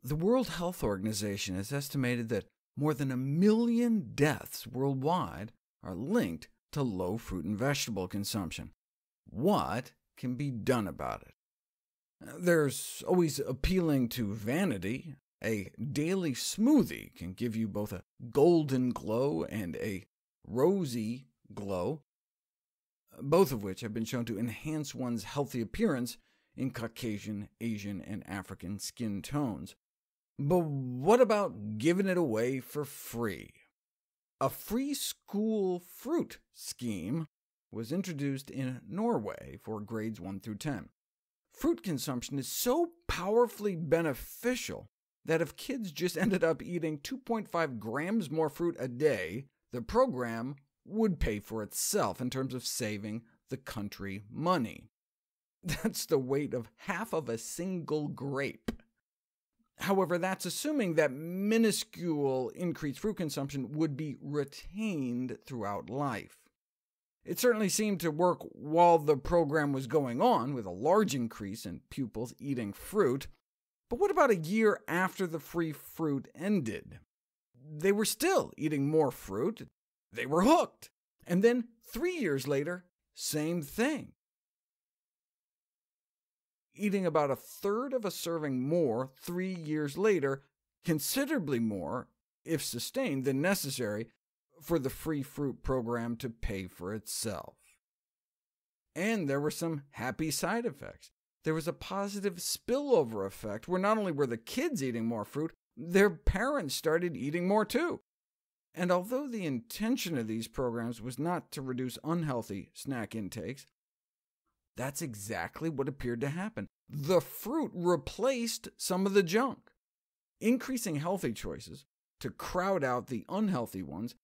The World Health Organization has estimated that more than 1 million deaths worldwide are linked to low fruit and vegetable consumption. What can be done about it? There's always appealing to vanity. A daily smoothie can give you both a golden glow and a rosy glow, both of which have been shown to enhance one's healthy appearance in Caucasian, Asian, and African skin tones. But what about giving it away for free? A free school fruit scheme was introduced in Norway for grades 1 through 10. Fruit consumption is so powerfully beneficial that if kids just ended up eating 2.5 grams more fruit a day, the program would pay for itself in terms of saving the country money. That's the weight of half of a single grape. However, that's assuming that minuscule increased fruit consumption would be retained throughout life. It certainly seemed to work while the program was going on, with a large increase in pupils eating fruit. But what about a year after the free fruit ended? They were still eating more fruit. They were hooked. And then 3 years later, same thing. Eating about a third of a serving more 3 years later, considerably more, if sustained, than necessary for the free fruit program to pay for itself. And there were some happy side effects. There was a positive spillover effect, where not only were the kids eating more fruit, their parents started eating more too. And although the intention of these programs was not to reduce unhealthy snack intakes, that's exactly what appeared to happen. The fruit replaced some of the junk. Increasing healthy choices to crowd out the unhealthy ones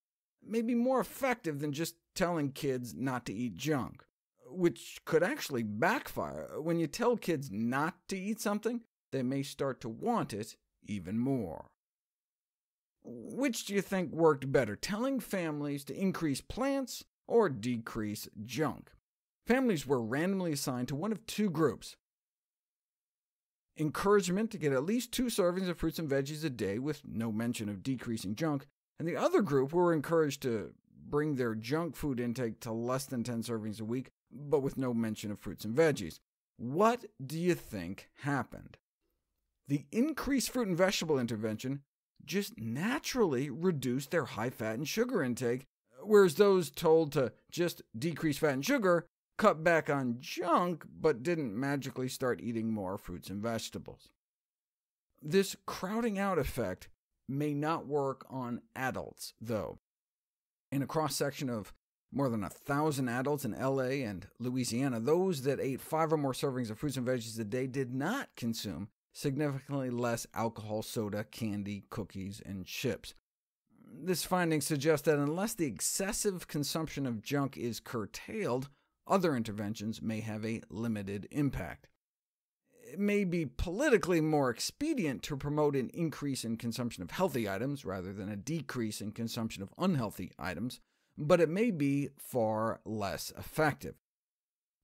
may be more effective than just telling kids not to eat junk, which could actually backfire. When you tell kids not to eat something, they may start to want it even more. Which do you think worked better, telling families to increase plants or decrease junk? Families were randomly assigned to one of two groups: encouragement to get at least 2 servings of fruits and veggies a day with no mention of decreasing junk, and the other group were encouraged to bring their junk food intake to less than 10 servings a week, but with no mention of fruits and veggies. What do you think happened? The increased fruit and vegetable intervention just naturally reduced their high fat and sugar intake, whereas those told to just decrease fat and sugar cut back on junk, but didn't magically start eating more fruits and vegetables. This crowding out effect may not work on adults, though. In a cross-section of more than 1,000 adults in LA and Louisiana, those that ate 5 or more servings of fruits and veggies a day did not consume significantly less alcohol, soda, candy, cookies, and chips. This finding suggests that unless the excessive consumption of junk is curtailed, other interventions may have a limited impact. It may be politically more expedient to promote an increase in consumption of healthy items rather than a decrease in consumption of unhealthy items, but it may be far less effective.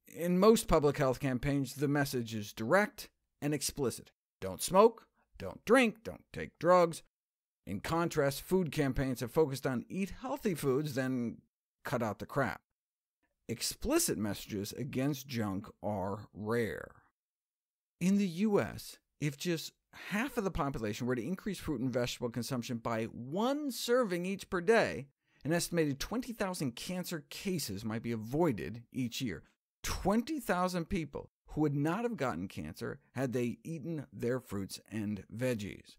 In most public health campaigns, the message is direct and explicit. Don't smoke, don't drink, don't take drugs. In contrast, food campaigns have focused on eat healthy foods, then cut out the crap. Explicit messages against junk are rare. In the U.S., if just half of the population were to increase fruit and vegetable consumption by 1 serving each per day, an estimated 20,000 cancer cases might be avoided each year. 20,000 people who would not have gotten cancer had they eaten their fruits and veggies.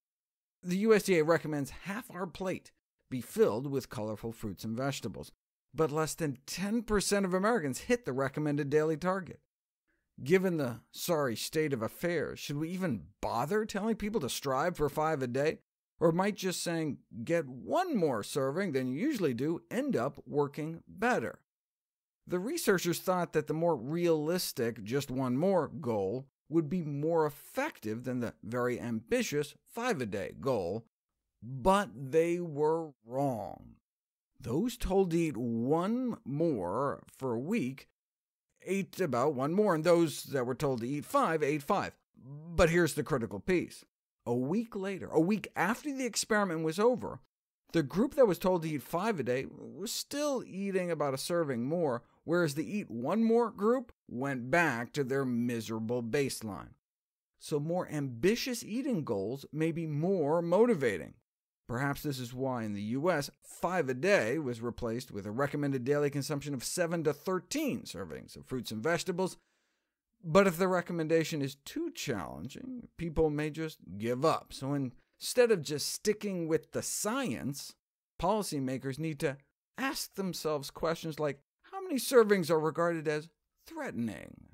The USDA recommends half our plate be filled with colorful fruits and vegetables, but less than 10% of Americans hit the recommended daily target. Given the sorry state of affairs, should we even bother telling people to strive for 5 a day? Or might just saying, get 1 more serving than you usually do, end up working better? The researchers thought that the more realistic just 1 more goal would be more effective than the very ambitious 5 a day goal, but they were wrong. Those told to eat 1 more for a week ate about 1 more, and those that were told to eat 5 ate 5. But here's the critical piece. a week later, a week after the experiment was over, the group that was told to eat 5 a day was still eating about a serving more, whereas the eat one more group went back to their miserable baseline. So more ambitious eating goals may be more motivating. Perhaps this is why in the US, 5 a day was replaced with a recommended daily consumption of 7 to 13 servings of fruits and vegetables. But if the recommendation is too challenging, people may just give up. So instead of just sticking with the science, policymakers need to ask themselves questions like, how many servings are regarded as threatening